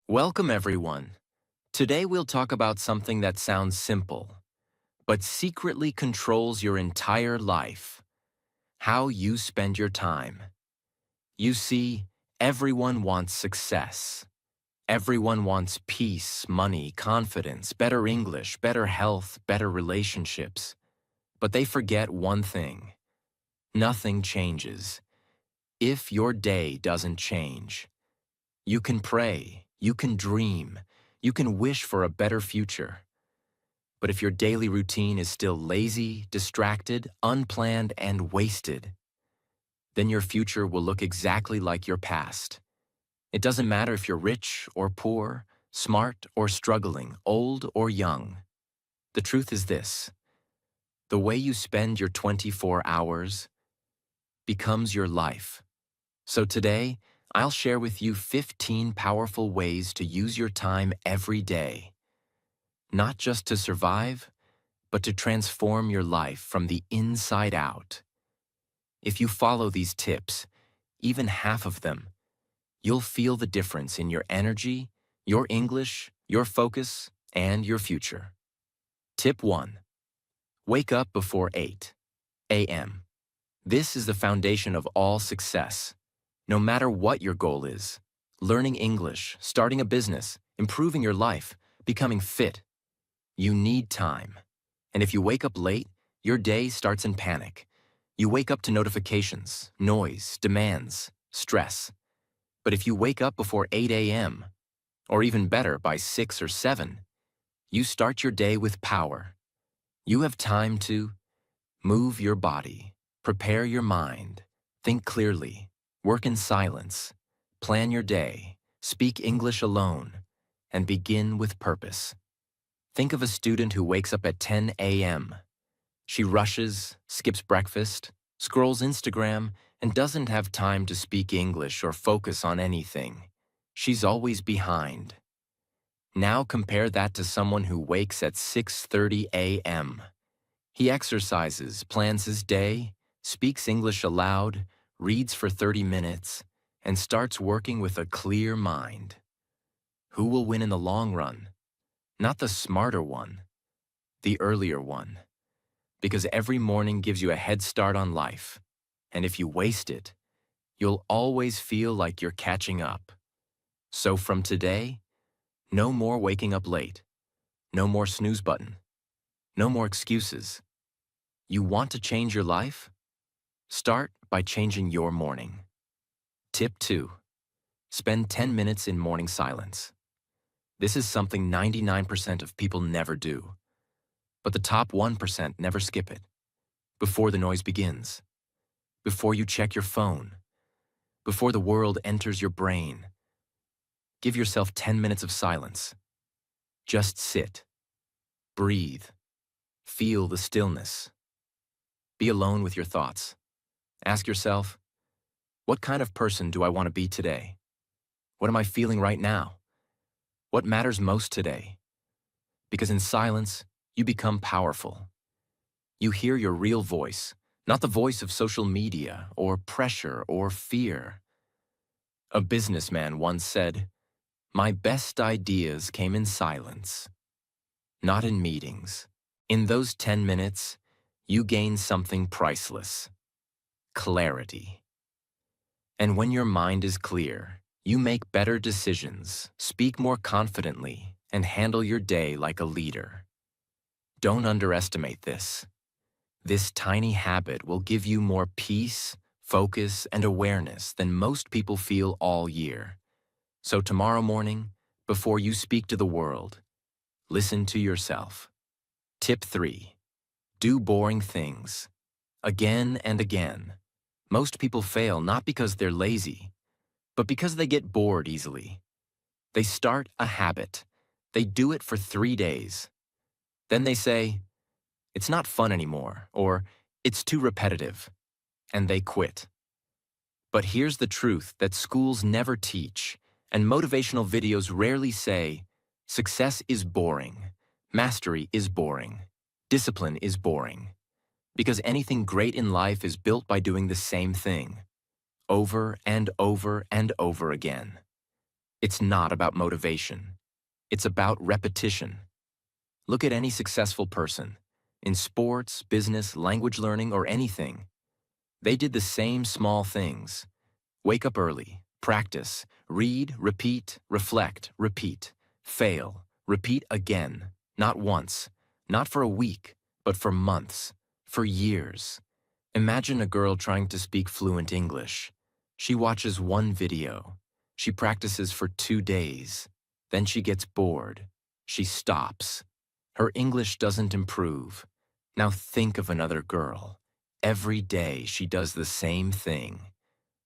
Welcome, everyone. Today we'll talk about something that sounds simple, but secretly controls your entire life: how you spend your time. You see, everyone wants success. Everyone wants peace, money, confidence, better English, better health, better relationships. But they forget one thing: nothing changes if your day doesn't change. You can pray, you can dream, you can wish for a better future. But if your daily routine is still lazy, distracted, unplanned, and wasted, then your future will look exactly like your past. It doesn't matter if you're rich or poor, smart or struggling, old or young. The truth is this: the way you spend your 24 hours becomes your life. So today, I'll share with you 15 powerful ways to use your time every day, not just to survive, but to transform your life from the inside out. If you follow these tips, even half of them, you'll feel the difference in your energy, your English, your focus, and your future. Tip 1. Wake up before 8 a.m. This is the foundation of all success. No matter what your goal is: learning English, starting a business, improving your life, becoming fit, you need time. And if you wake up late, your day starts in panic. You wake up to notifications, noise, demands, stress. But if you wake up before 8 a.m., or even better, by 6 or 7, you start your day with power. You have time to move your body, prepare your mind, think clearly, work in silence, plan your day, speak English alone, and begin with purpose. Think of a student who wakes up at 10 a.m. She rushes, skips breakfast, scrolls Instagram, and doesn't have time to speak English or focus on anything. She's always behind. Now compare that to someone who wakes at 6:30 a.m. He exercises, plans his day, speaks English aloud, reads for 30 minutes, and starts working with a clear mind. Who will win in the long run? Not the smarter one, the earlier one. Because every morning gives you a head start on life. And if you waste it, you'll always feel like you're catching up. So from today, no more waking up late. No more snooze button. No more excuses. You want to change your life? Start by changing your morning. Tip 2. Spend 10 minutes in morning silence. This is something 99% of people never do. But the top 1% never skip it. Before the noise begins. Before you check your phone. Before the world enters your brain. Give yourself 10 minutes of silence. Just sit. Breathe. Feel the stillness. Be alone with your thoughts. Ask yourself, what kind of person do I want to be today? What am I feeling right now? What matters most today? Because in silence, you become powerful. You hear your real voice, not the voice of social media or pressure or fear. A businessman once said, "My best ideas came in silence, not in meetings." In those 10 minutes, you gain something priceless: clarity. And when your mind is clear, you make better decisions, speak more confidently, and handle your day like a leader. Don't underestimate this. This tiny habit will give you more peace, focus, and awareness than most people feel all year. So tomorrow morning, before you speak to the world, listen to yourself. Tip 3. Do boring things. Again and again. Most people fail not because they're lazy, but because they get bored easily. They start a habit. They do it for 3 days. Then they say, "It's not fun anymore," or "It's too repetitive," and they quit. But here's the truth that schools never teach, and motivational videos rarely say: success is boring, mastery is boring, discipline is boring. Because anything great in life is built by doing the same thing, over and over and over again. It's not about motivation. It's about repetition. Look at any successful person. In sports, business, language learning, or anything, they did the same small things. Wake up early, practice, read, repeat, reflect, repeat, fail, repeat again, not once, not for a week, but for months, for years. Imagine a girl trying to speak fluent English. She watches one video. She practices for 2 days. Then she gets bored. She stops. Her English doesn't improve. Now think of another girl. Every day she does the same thing.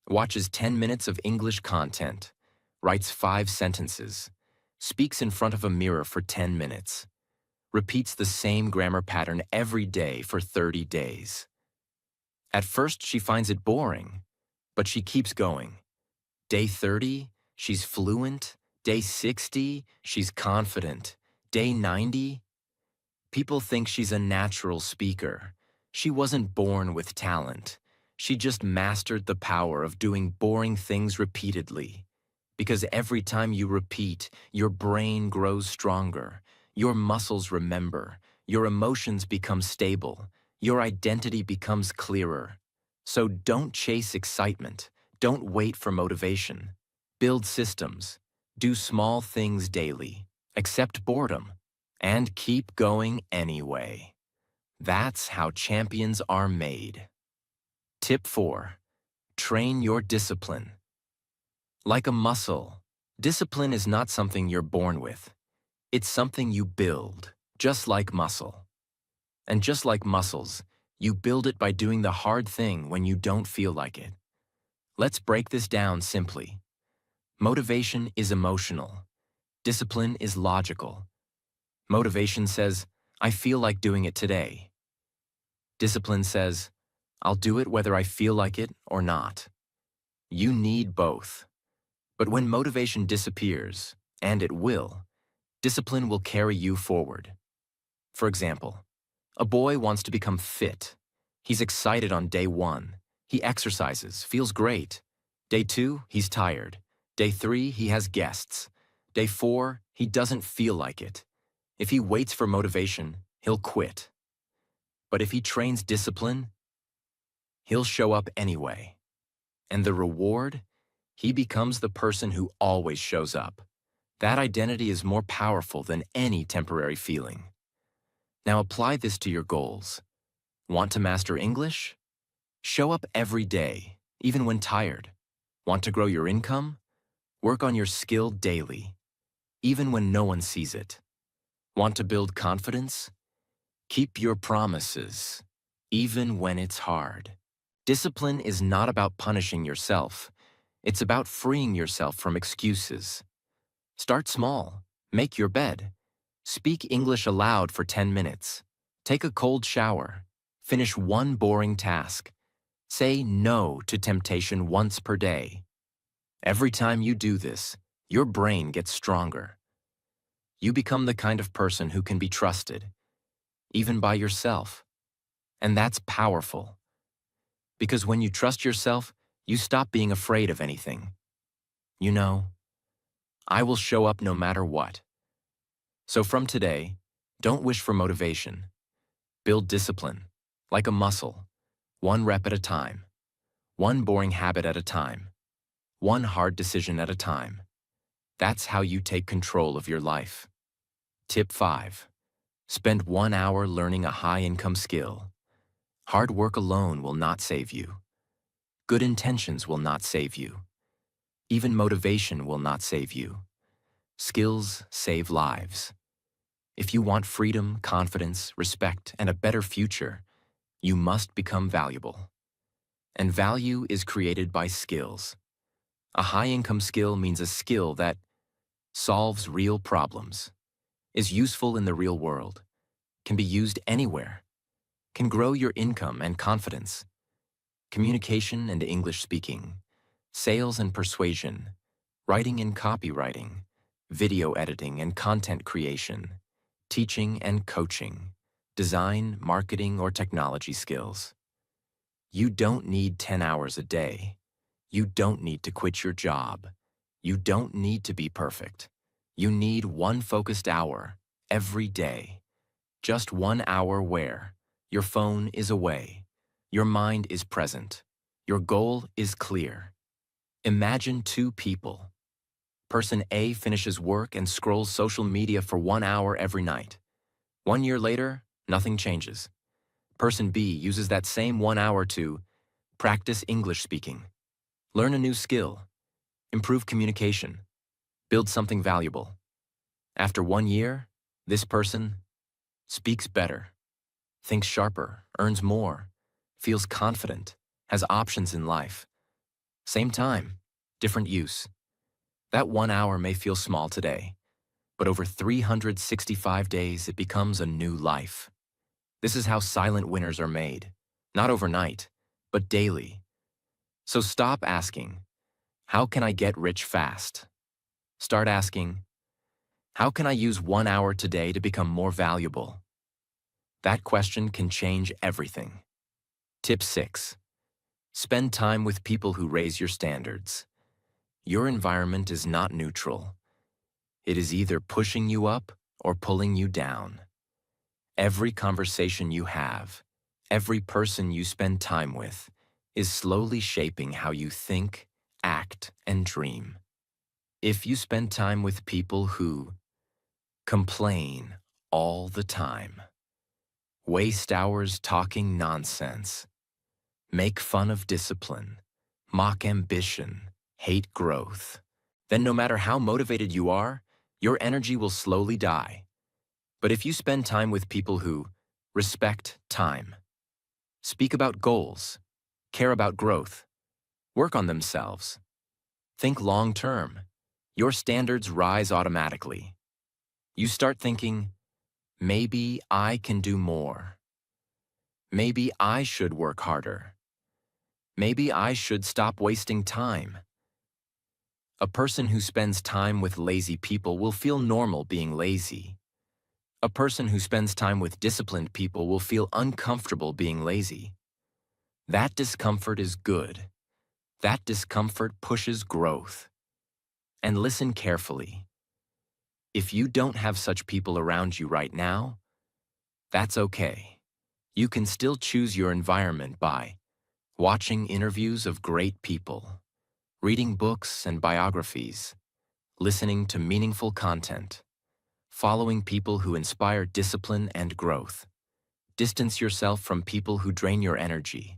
Watches 10 minutes of English content. Writes 5 sentences. Speaks in front of a mirror for 10 minutes. Repeats the same grammar pattern every day for 30 days. At first, she finds it boring, but she keeps going. Day 30, she's fluent. Day 60, she's confident. Day 90, people think she's a natural speaker. She wasn't born with talent. She just mastered the power of doing boring things repeatedly. Because every time you repeat, your brain grows stronger. Your muscles remember. Your emotions become stable. Your identity becomes clearer. So don't chase excitement. Don't wait for motivation. Build systems. Do small things daily. Accept boredom. And keep going anyway. That's how champions are made. Tip 4. Train your discipline. Like a muscle, discipline is not something you're born with. It's something you build, just like muscle. And just like muscles, you build it by doing the hard thing when you don't feel like it. Let's break this down simply. Motivation is emotional. Discipline is logical. Motivation says, I feel like doing it today. Discipline says, I'll do it whether I feel like it or not. You need both. But when motivation disappears, and it will, discipline will carry you forward. For example, a boy wants to become fit. He's excited on day 1. He exercises, feels great. Day 2, he's tired. Day 3, he has guests. Day 4, he doesn't feel like it. If he waits for motivation, he'll quit. But if he trains discipline, he'll show up anyway. And the reward? He becomes the person who always shows up. That identity is more powerful than any temporary feeling. Now apply this to your goals. Want to master English? Show up every day, even when tired. Want to grow your income? Work on your skill daily, even when no one sees it. Want to build confidence? Keep your promises, even when it's hard. Discipline is not about punishing yourself. It's about freeing yourself from excuses. Start small. Make your bed. Speak English aloud for 10 minutes. Take a cold shower. Finish one boring task. Say no to temptation once per day. Every time you do this, your brain gets stronger. You become the kind of person who can be trusted, even by yourself. And that's powerful. Because when you trust yourself, you stop being afraid of anything. You know, I will show up no matter what. So from today, don't wish for motivation. Build discipline, like a muscle, 1 rep at a time, 1 boring habit at a time, 1 hard decision at a time. That's how you take control of your life. Tip 5. Spend 1 hour learning a high-income skill. Hard work alone will not save you. Good intentions will not save you. Even motivation will not save you. Skills save lives. If you want freedom, confidence, respect, and a better future, you must become valuable. And value is created by skills. A high-income skill means a skill that solves real problems, is useful in the real world, can be used anywhere, can grow your income and confidence, communication and English speaking, sales and persuasion, writing and copywriting, video editing and content creation, teaching and coaching, design, marketing, or technology skills. You don't need 10 hours a day. You don't need to quit your job. You don't need to be perfect. You need one focused hour every day. Just 1 hour where your phone is away, your mind is present, your goal is clear. Imagine two people. Person A finishes work and scrolls social media for 1 hour every night. 1 year later, nothing changes. Person B uses that same 1 hour to practice English speaking, learn a new skill, improve communication, build something valuable. After 1 year, this person speaks better, thinks sharper, earns more, feels confident, has options in life. Same time, different use. That 1 hour may feel small today, but over 365 days it becomes a new life. This is how silent winners are made. Not overnight, but daily. So stop asking, how can I get rich fast? Start asking, how can I use 1 hour today to become more valuable? That question can change everything. Tip 6. Spend time with people who raise your standards. Your environment is not neutral. It is either pushing you up or pulling you down. Every conversation you have, every person you spend time with, is slowly shaping how you think, act, and dream. If you spend time with people who complain all the time, waste hours talking nonsense, make fun of discipline, mock ambition, hate growth, then no matter how motivated you are, your energy will slowly die. But if you spend time with people who respect time, speak about goals, care about growth, work on themselves, think long-term, your standards rise automatically. You start thinking, maybe I can do more. Maybe I should work harder. Maybe I should stop wasting time. A person who spends time with lazy people will feel normal being lazy. A person who spends time with disciplined people will feel uncomfortable being lazy. That discomfort is good. That discomfort pushes growth. And listen carefully. If you don't have such people around you right now, that's okay. You can still choose your environment by watching interviews of great people, reading books and biographies, listening to meaningful content, following people who inspire discipline and growth. Distance yourself from people who drain your energy.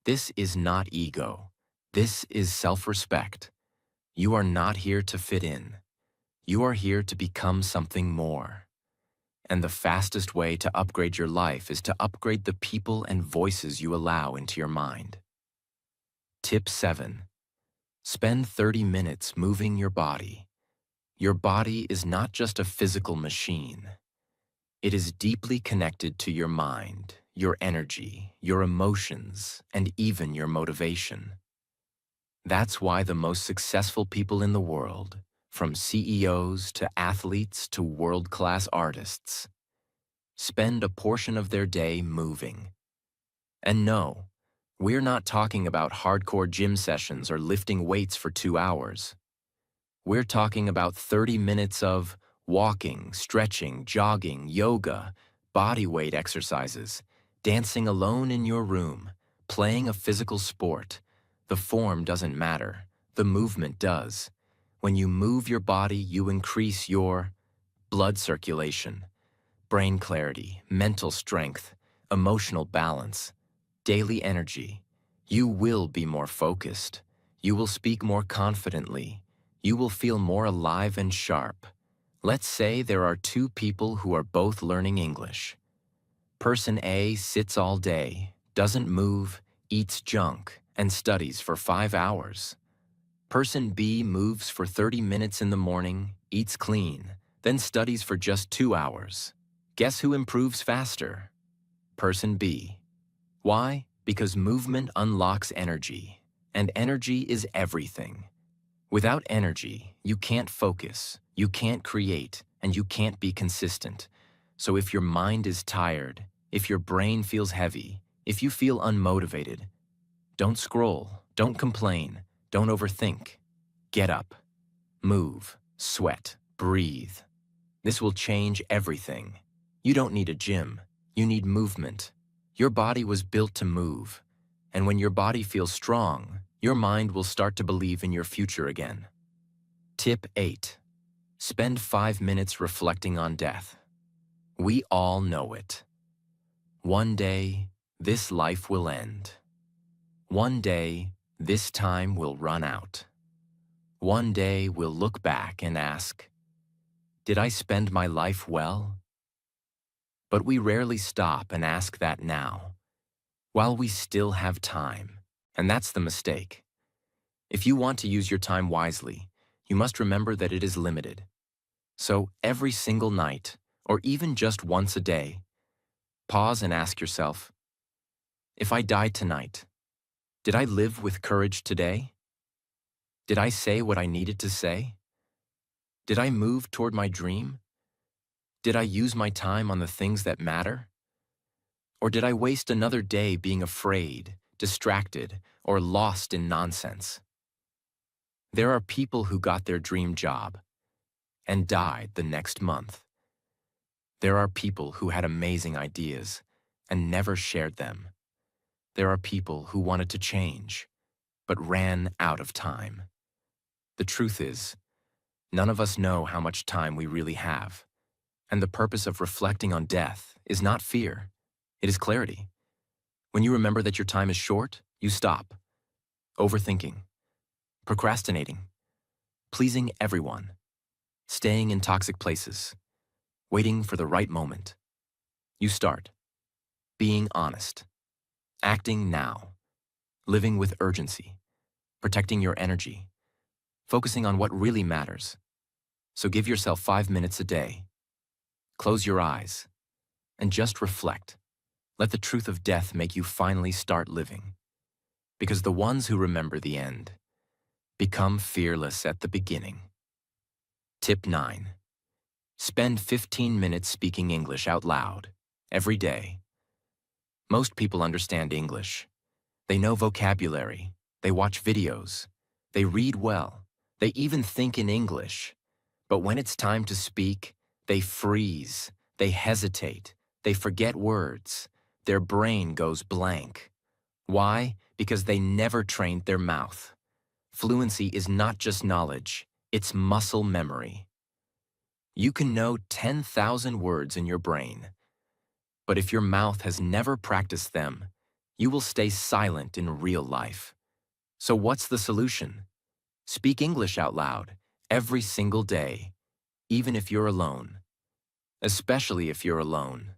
This is not ego. This is self-respect. You are not here to fit in. You are here to become something more. And the fastest way to upgrade your life is to upgrade the people and voices you allow into your mind. Tip 7. Spend 30 minutes moving your body. Your body is not just a physical machine. It is deeply connected to your mind, your energy, your emotions, and even your motivation. That's why the most successful people in the world, from CEOs to athletes to world-class artists, spend a portion of their day moving. And no, we're not talking about hardcore gym sessions or lifting weights for 2 hours. We're talking about 30 minutes of walking, stretching, jogging, yoga, body weight exercises, dancing alone in your room, playing a physical sport. The form doesn't matter. The movement does. When you move your body, you increase your blood circulation, brain clarity, mental strength, emotional balance, daily energy. You will be more focused. You will speak more confidently. You will feel more alive and sharp. Let's say there are two people who are both learning English. Person A sits all day, doesn't move, eats junk, and studies for 5 hours. Person B moves for 30 minutes in the morning, eats clean, then studies for just 2 hours. Guess who improves faster? Person B. Why? Because movement unlocks energy, and energy is everything. Without energy, you can't focus, you can't create, and you can't be consistent. So if your mind is tired, if your brain feels heavy, if you feel unmotivated, don't scroll, don't complain, don't overthink. Get up. Move, sweat, breathe. This will change everything. You don't need a gym. You need movement. Your body was built to move. And when your body feels strong, your mind will start to believe in your future again. Tip 8. Spend 5 minutes reflecting on death. We all know it. One day, this life will end. One day, this time will run out. One day, we'll look back and ask, did I spend my life well? But we rarely stop and ask that now, while we still have time. And that's the mistake. If you want to use your time wisely, you must remember that it is limited. So every single night, or even just once a day, pause and ask yourself, if I die tonight, did I live with courage today? Did I say what I needed to say? Did I move toward my dream? Did I use my time on the things that matter? Or did I waste another day being afraid, distracted, or lost in nonsense? There are people who got their dream job and died the next month. There are people who had amazing ideas and never shared them. There are people who wanted to change, but ran out of time. The truth is, none of us know how much time we really have. And the purpose of reflecting on death is not fear, it is clarity. When you remember that your time is short, you stop. Overthinking, procrastinating, pleasing everyone, staying in toxic places, waiting for the right moment. You start being honest, acting now, living with urgency, protecting your energy, focusing on what really matters. So give yourself 5 minutes a day. Close your eyes and just reflect. Let the truth of death make you finally start living. Because the ones who remember the end become fearless at the beginning. Tip 9. Spend 15 minutes speaking English out loud every day. Most people understand English. They know vocabulary. They watch videos. They read well. They even think in English. But when it's time to speak, they freeze. They hesitate. They forget words. Their brain goes blank. Why? Because they never trained their mouth. Fluency is not just knowledge, it's muscle memory. You can know 10,000 words in your brain, but if your mouth has never practiced them, you will stay silent in real life. So what's the solution? Speak English out loud every single day, even if you're alone. Especially if you're alone.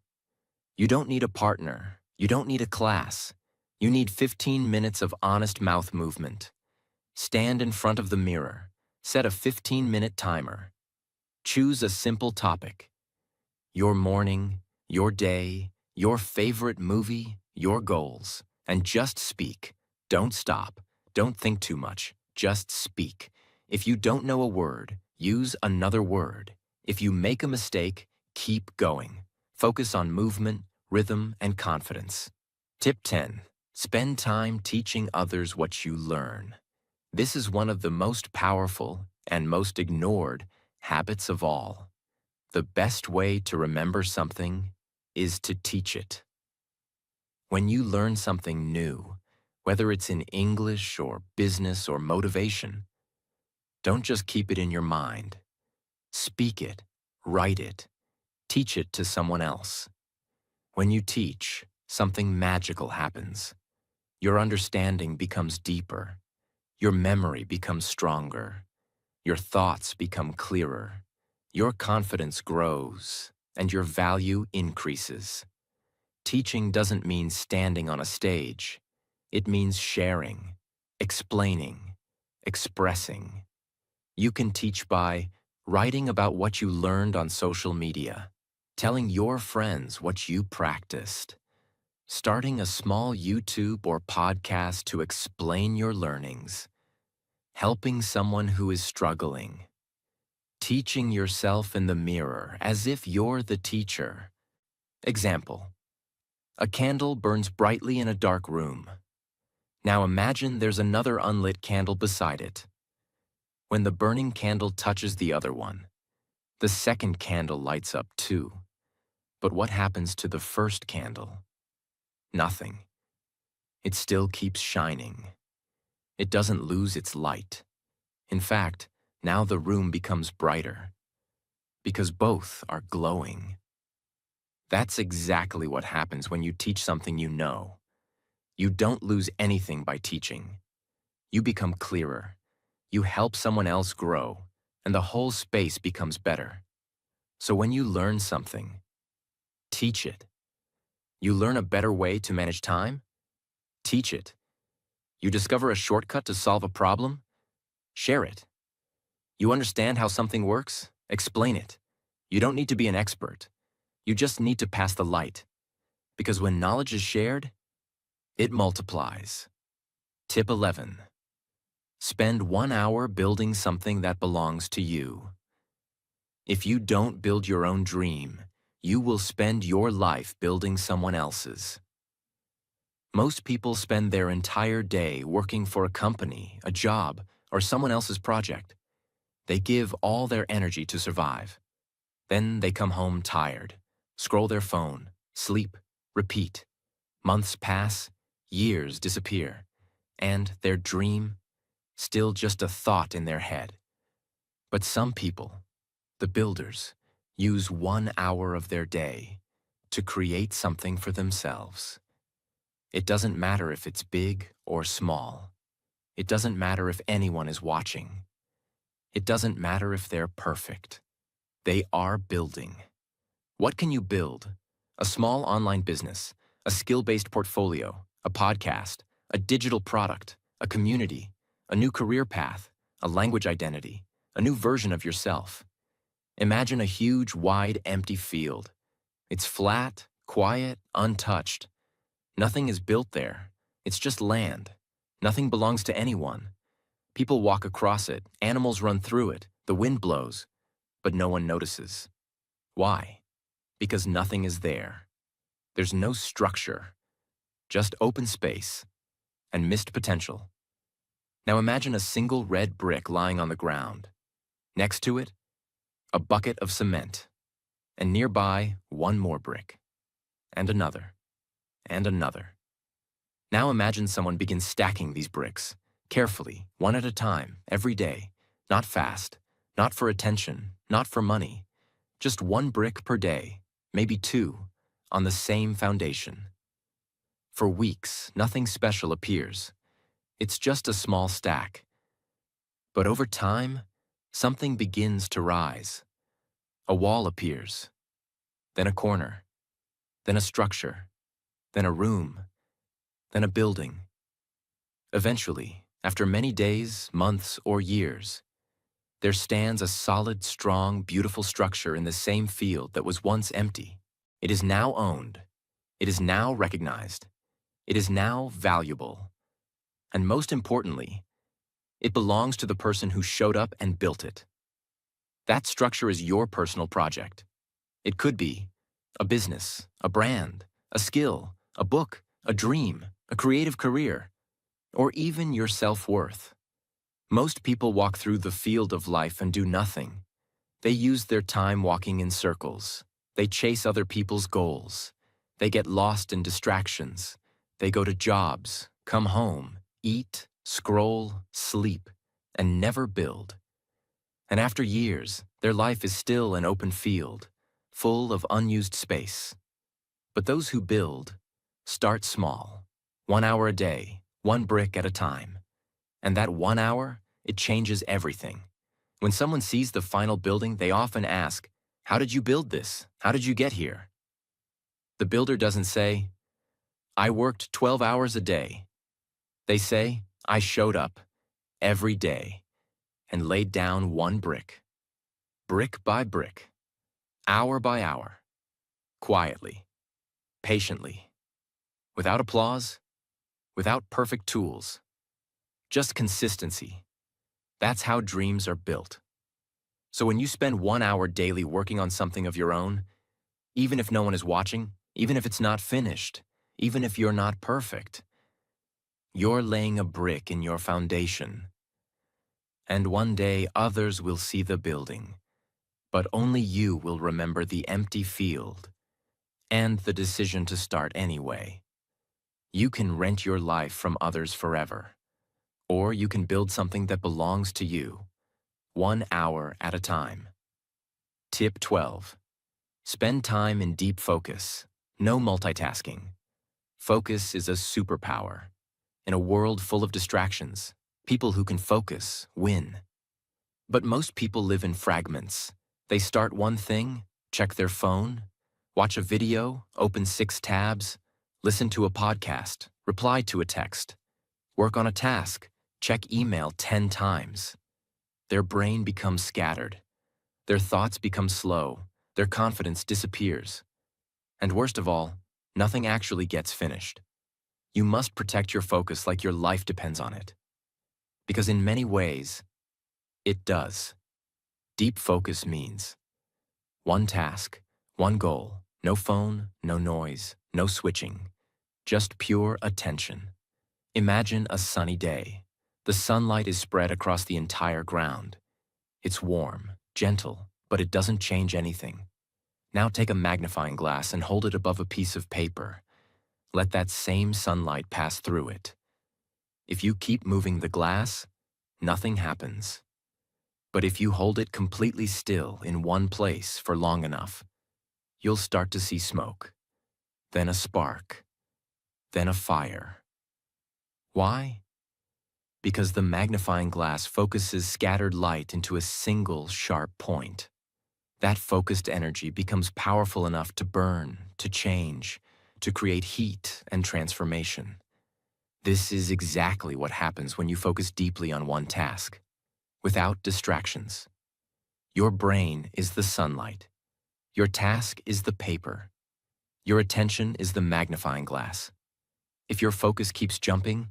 You don't need a partner. You don't need a class. You need 15 minutes of honest mouth movement. Stand in front of the mirror. Set a 15-minute timer. Choose a simple topic. Your morning, your day, your favorite movie, your goals. And just speak. Don't stop. Don't think too much. Just speak. If you don't know a word, use another word. If you make a mistake, keep going. Focus on movement, rhythm, and confidence. Tip 10. Spend time teaching others what you learn. This is one of the most powerful and most ignored habits of all. The best way to remember something is to teach it. When you learn something new, whether it's in English or business or motivation, don't just keep it in your mind. Speak it, write it, teach it to someone else. When you teach, something magical happens. Your understanding becomes deeper. Your memory becomes stronger. Your thoughts become clearer. Your confidence grows, and your value increases. Teaching doesn't mean standing on a stage. It means sharing, explaining, expressing. You can teach by writing about what you learned on social media, telling your friends what you practiced, starting a small YouTube or podcast to explain your learnings, helping someone who is struggling, teaching yourself in the mirror as if you're the teacher. Example: a candle burns brightly in a dark room. Now imagine there's another unlit candle beside it. When the burning candle touches the other one, the second candle lights up too. But what happens to the first candle? Nothing. It still keeps shining. It doesn't lose its light. In fact, now the room becomes brighter because both are glowing. That's exactly what happens when you teach something you know. You don't lose anything by teaching. You become clearer. You help someone else grow, and the whole space becomes better. So when you learn something, teach it. You learn a better way to manage time? Teach it. You discover a shortcut to solve a problem? Share it. You understand how something works? Explain it. You don't need to be an expert. You just need to pass the light. Because when knowledge is shared, it multiplies. Tip 11. Spend 1 hour building something that belongs to you. If you don't build your own dream, you will spend your life building someone else's. Most people spend their entire day working for a company, a job, or someone else's project. They give all their energy to survive. Then they come home tired, scroll their phone, sleep, repeat. Months pass, years disappear, and their dream, still just a thought in their head. But some people, the builders, use 1 hour of their day to create something for themselves. It doesn't matter if it's big or small. It doesn't matter if anyone is watching. It doesn't matter if they're perfect. They are building. What can you build? A small online business, a skill-based portfolio, a podcast, a digital product, a community, a new career path, a language identity, a new version of yourself. Imagine a huge, wide, empty field. It's flat, quiet, untouched. Nothing is built there. It's just land. Nothing belongs to anyone. People walk across it, animals run through it, the wind blows, but no one notices. Why? Because nothing is there. There's no structure, just open space and missed potential. Now imagine a single red brick lying on the ground. Next to it, a bucket of cement, and nearby, one more brick, and another, and another. Now imagine someone begins stacking these bricks, carefully, one at a time, every day, not fast, not for attention, not for money, just one brick per day, maybe two, on the same foundation. For weeks, nothing special appears. It's just a small stack. But over time, something begins to rise. A wall appears, then a corner, then a structure, then a room, then a building. Eventually, after many days, months, or years, there stands a solid, strong, beautiful structure in the same field that was once empty. It is now owned. It is now recognized. It is now valuable. And most importantly, it belongs to the person who showed up and built it. That structure is your personal project. It could be a business, a brand, a skill, a book, a dream, a creative career, or even your self-worth. Most people walk through the field of life and do nothing. They use their time walking in circles. They chase other people's goals. They get lost in distractions. They go to jobs, come home, eat, scroll, sleep, and never build. And after years, their life is still an open field, full of unused space. But those who build start small, 1 hour a day, one brick at a time. And that 1 hour, it changes everything. When someone sees the final building, they often ask, "How did you build this? How did you get here?" The builder doesn't say, "I worked 12 hours a day." They say, "I showed up every day and laid down one brick by brick, hour by hour, quietly, patiently, without applause, without perfect tools, just consistency." That's how dreams are built. So when you spend 1 hour daily working on something of your own, even if no one is watching, even if it's not finished, even if you're not perfect, you're laying a brick in your foundation. And one day others will see the building, but only you will remember the empty field and the decision to start anyway. You can rent your life from others forever, or you can build something that belongs to you, 1 hour at a time. Tip 12. Spend time in deep focus. No multitasking. Focus is a superpower. In a world full of distractions, people who can focus win. But most people live in fragments. They start one thing, check their phone, watch a video, open 6 tabs, listen to a podcast, reply to a text, work on a task, check email 10 times. Their brain becomes scattered. Their thoughts become slow. Their confidence disappears. And worst of all, nothing actually gets finished. You must protect your focus like your life depends on it. Because in many ways, it does. Deep focus means one task, one goal, no phone, no noise, no switching, just pure attention. Imagine a sunny day. The sunlight is spread across the entire ground. It's warm, gentle, but it doesn't change anything. Now take a magnifying glass and hold it above a piece of paper. Let that same sunlight pass through it. If you keep moving the glass, nothing happens. But if you hold it completely still in one place for long enough, you'll start to see smoke, then a spark, then a fire. Why? Because the magnifying glass focuses scattered light into a single sharp point. That focused energy becomes powerful enough to burn, to change, to create heat and transformation. This is exactly what happens when you focus deeply on one task, without distractions. Your brain is the sunlight. Your task is the paper. Your attention is the magnifying glass. If your focus keeps jumping,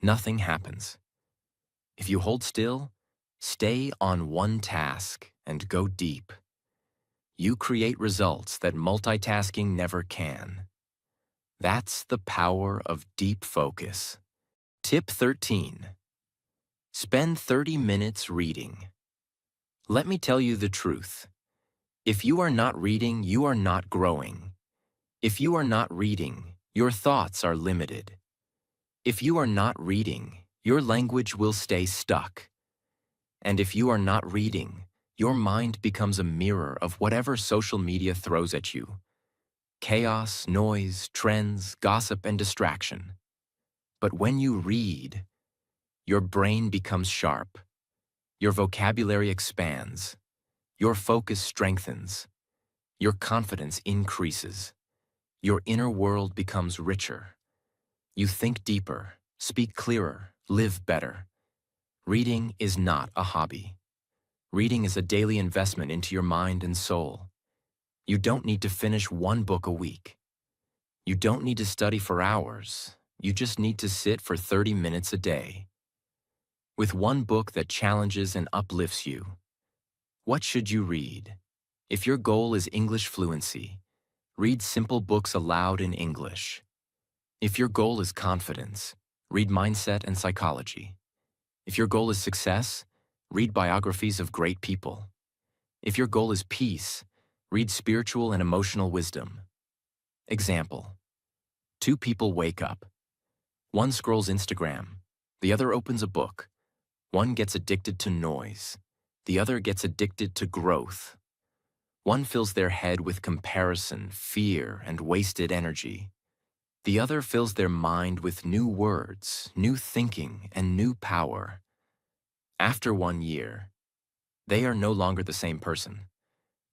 nothing happens. If you hold still, stay on one task and go deep. You create results that multitasking never can. That's the power of deep focus. Tip 13. Spend 30 minutes reading. Let me tell you the truth. If you are not reading, you are not growing. If you are not reading, your thoughts are limited. If you are not reading, your language will stay stuck. And if you are not reading, your mind becomes a mirror of whatever social media throws at you. Chaos, noise, trends, gossip, and distraction. But when you read, your brain becomes sharp. Your vocabulary expands. Your focus strengthens. Your confidence increases. Your inner world becomes richer. You think deeper, speak clearer, live better. Reading is not a hobby. Reading is a daily investment into your mind and soul. You don't need to finish one book a week. You don't need to study for hours. You just need to sit for 30 minutes a day. With one book that challenges and uplifts you. What should you read? If your goal is English fluency, read simple books aloud in English. If your goal is confidence, read mindset and psychology. If your goal is success, read biographies of great people. If your goal is peace, read spiritual and emotional wisdom. Example: 2 people wake up. One scrolls Instagram, the other opens a book. One gets addicted to noise, the other gets addicted to growth. One fills their head with comparison, fear, and wasted energy. The other fills their mind with new words, new thinking, and new power. After 1 year, they are no longer the same person,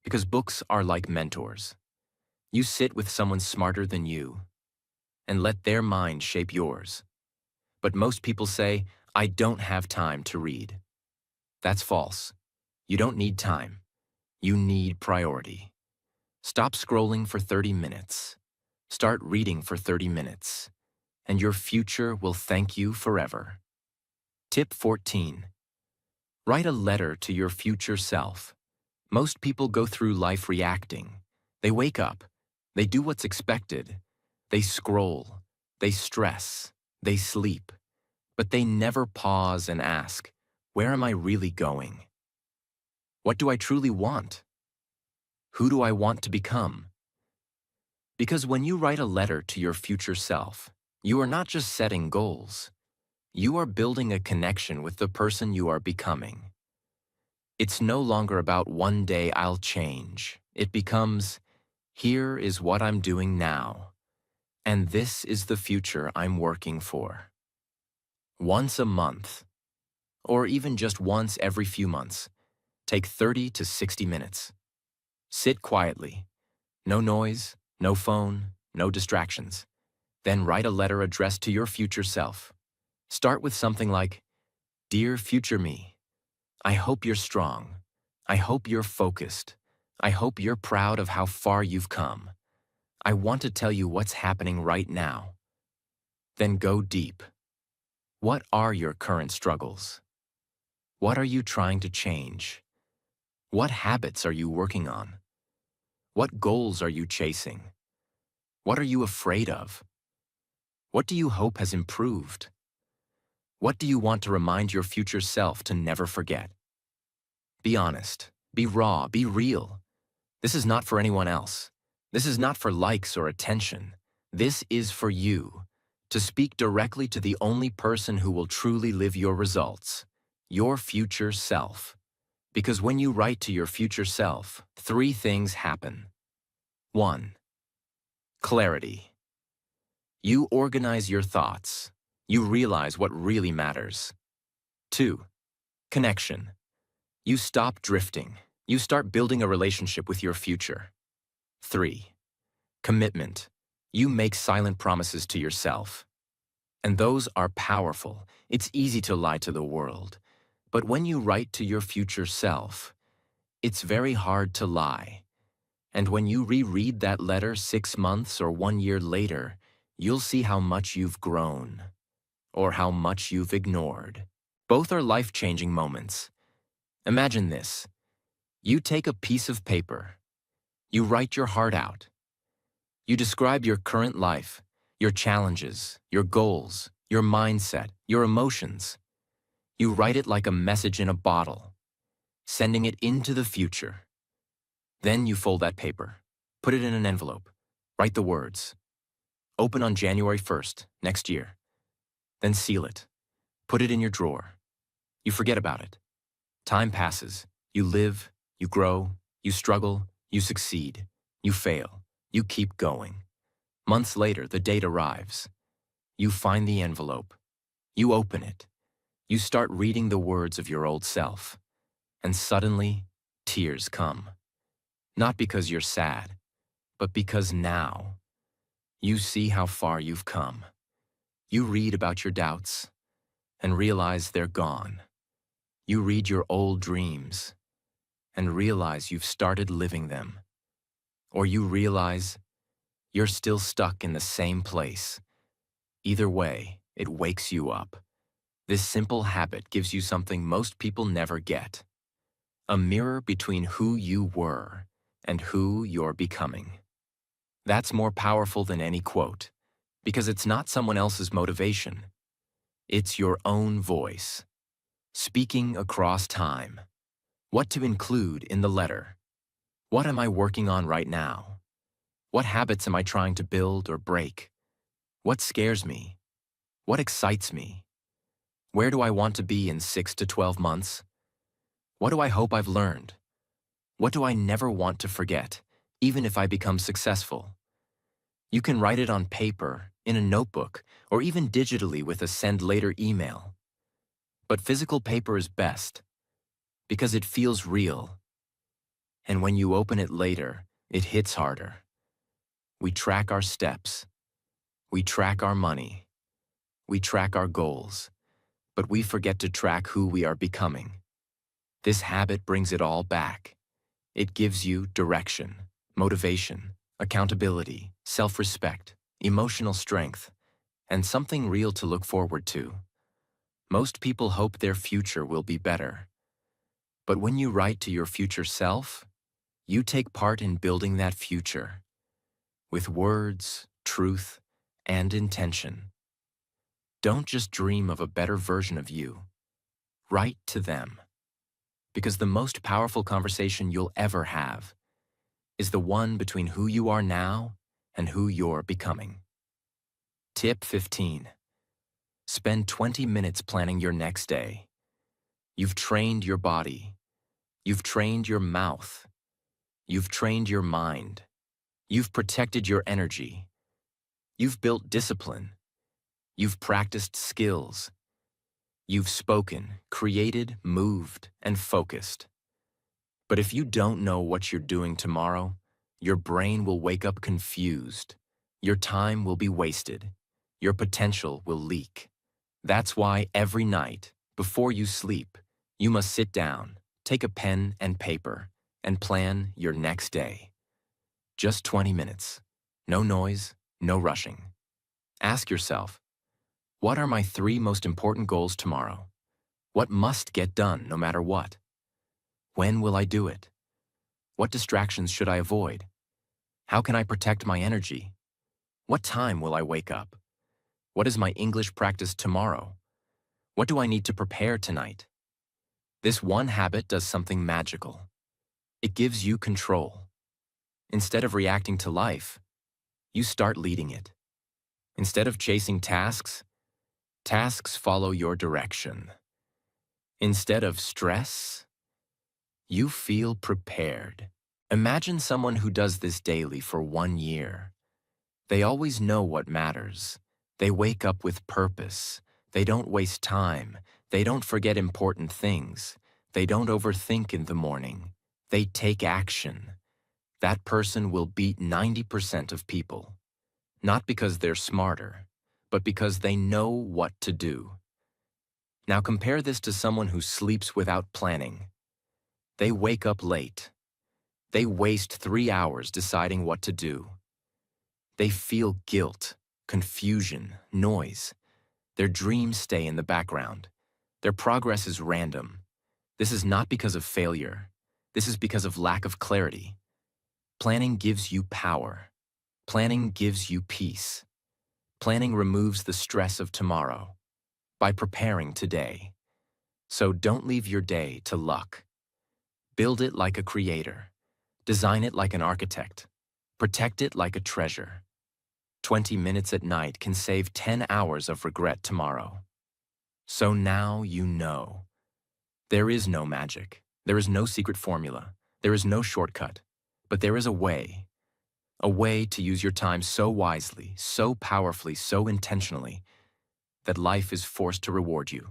because books are like mentors. You sit with someone smarter than you, and let their mind shape yours. But most people say, "I don't have time to read." That's false. You don't need time. You need priority. Stop scrolling for 30 minutes. Start reading for 30 minutes, and your future will thank you forever. Tip 14. Write a letter to your future self. Most people go through life reacting. They wake up. They do what's expected. They scroll. They stress. They sleep. But they never pause and ask, Where am I really going? What do I truly want? Who do I want to become? Because when you write a letter to your future self, you are not just setting goals. You are building a connection with the person you are becoming. It's no longer about one day I'll change. It becomes, here is what I'm doing now, and this is the future I'm working for. Once a month, or even just once every few months, take 30 to 60 minutes. Sit quietly. No noise, no phone, no distractions. Then write a letter addressed to your future self. Start with something like, Dear future me, I hope you're strong. I hope you're focused. I hope you're proud of how far you've come. I want to tell you what's happening right now. Then go deep. What are your current struggles? What are you trying to change? What habits are you working on? What goals are you chasing? What are you afraid of? What do you hope has improved? What do you want to remind your future self to never forget? Be honest, be raw, be real. This is not for anyone else. This is not for likes or attention. This is for you, to speak directly to the only person who will truly live your results, your future self. Because when you write to your future self, 3 things happen. 1. Clarity. You organize your thoughts. You realize what really matters. 2. Connection. You stop drifting. You start building a relationship with your future. 3. Commitment. You make silent promises to yourself. And those are powerful. It's easy to lie to the world. But when you write to your future self, it's very hard to lie. And when you reread that letter 6 months or 1 year later, you'll see how much you've grown, or how much you've ignored. Both are life-changing moments. Imagine this. You take a piece of paper. You write your heart out. You describe your current life, your challenges, your goals, your mindset, your emotions. You write it like a message in a bottle, sending it into the future. Then you fold that paper, put it in an envelope, write the words. Open on January 1st, next year. Then seal it. Put it in your drawer. You forget about it. Time passes. You live, you grow, you struggle, you succeed, you fail, you keep going. Months later, the date arrives. You find the envelope. You open it. You start reading the words of your old self. And suddenly, tears come. Not because you're sad, but because now you see how far you've come. You read about your doubts and realize they're gone. You read your old dreams and realize you've started living them. Or you realize you're still stuck in the same place. Either way, it wakes you up. This simple habit gives you something most people never get. A mirror between who you were and who you're becoming. That's more powerful than any quote, because it's not someone else's motivation. It's your own voice, speaking across time. What to include in the letter? What am I working on right now? What habits am I trying to build or break? What scares me? What excites me? Where do I want to be in 6 to 12 months? What do I hope I've learned? What do I never want to forget, even if I become successful? You can write it on paper, in a notebook, or even digitally with a send later email. But physical paper is best, because it feels real. And when you open it later, it hits harder. We track our steps. We track our money. We track our goals. But we forget to track who we are becoming. This habit brings it all back. It gives you direction, motivation, accountability, self-respect, emotional strength, and something real to look forward to. Most people hope their future will be better. But when you write to your future self, you take part in building that future with words, truth, and intention. Don't just dream of a better version of you. Write to them. Because the most powerful conversation you'll ever have is the one between who you are now and who you're becoming. Tip 15. Spend 20 minutes planning your next day. You've trained your body. You've trained your mouth. You've trained your mind. You've protected your energy. You've built discipline. You've practiced skills. You've spoken, created, moved, and focused. But if you don't know what you're doing tomorrow, your brain will wake up confused. Your time will be wasted. Your potential will leak. That's why every night, before you sleep, you must sit down, take a pen and paper, and plan your next day. Just 20 minutes. No noise, no rushing. Ask yourself, what are my 3 most important goals tomorrow? What must get done no matter what? When will I do it? What distractions should I avoid? How can I protect my energy? What time will I wake up? What is my English practice tomorrow? What do I need to prepare tonight? This one habit does something magical. It gives you control. Instead of reacting to life, you start leading it. Instead of chasing tasks, tasks follow your direction. Instead of stress, you feel prepared. Imagine someone who does this daily for 1 year. They always know what matters. They wake up with purpose. They don't waste time. They don't forget important things. They don't overthink in the morning. They take action. That person will beat 90% of people. Not because they're smarter, but because they know what to do. Now compare this to someone who sleeps without planning. They wake up late. They waste 3 hours deciding what to do. They feel guilt, confusion, noise. Their dreams stay in the background. Their progress is random. This is not because of failure. This is because of lack of clarity. Planning gives you power. Planning gives you peace. Planning removes the stress of tomorrow by preparing today. So don't leave your day to luck. Build it like a creator. Design it like an architect. Protect it like a treasure. 20 minutes at night can save 10 hours of regret tomorrow. So now you know. There is no magic. There is no secret formula. There is no shortcut. But there is a way. A way to use your time so wisely, so powerfully, so intentionally, that life is forced to reward you.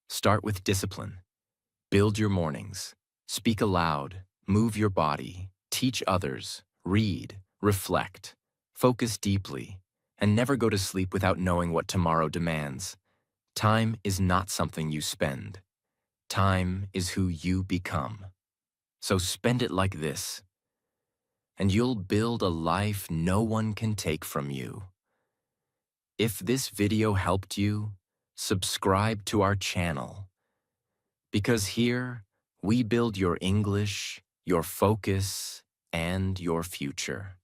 Start with discipline. Build your mornings. Speak aloud. Move your body. Teach others. Read. Reflect. Focus deeply. And never go to sleep without knowing what tomorrow demands. Time is not something you spend. Time is who you become. So spend it like this, and you'll build a life no one can take from you. If this video helped you, subscribe to our channel. Because here, we build your English, your focus, and your future.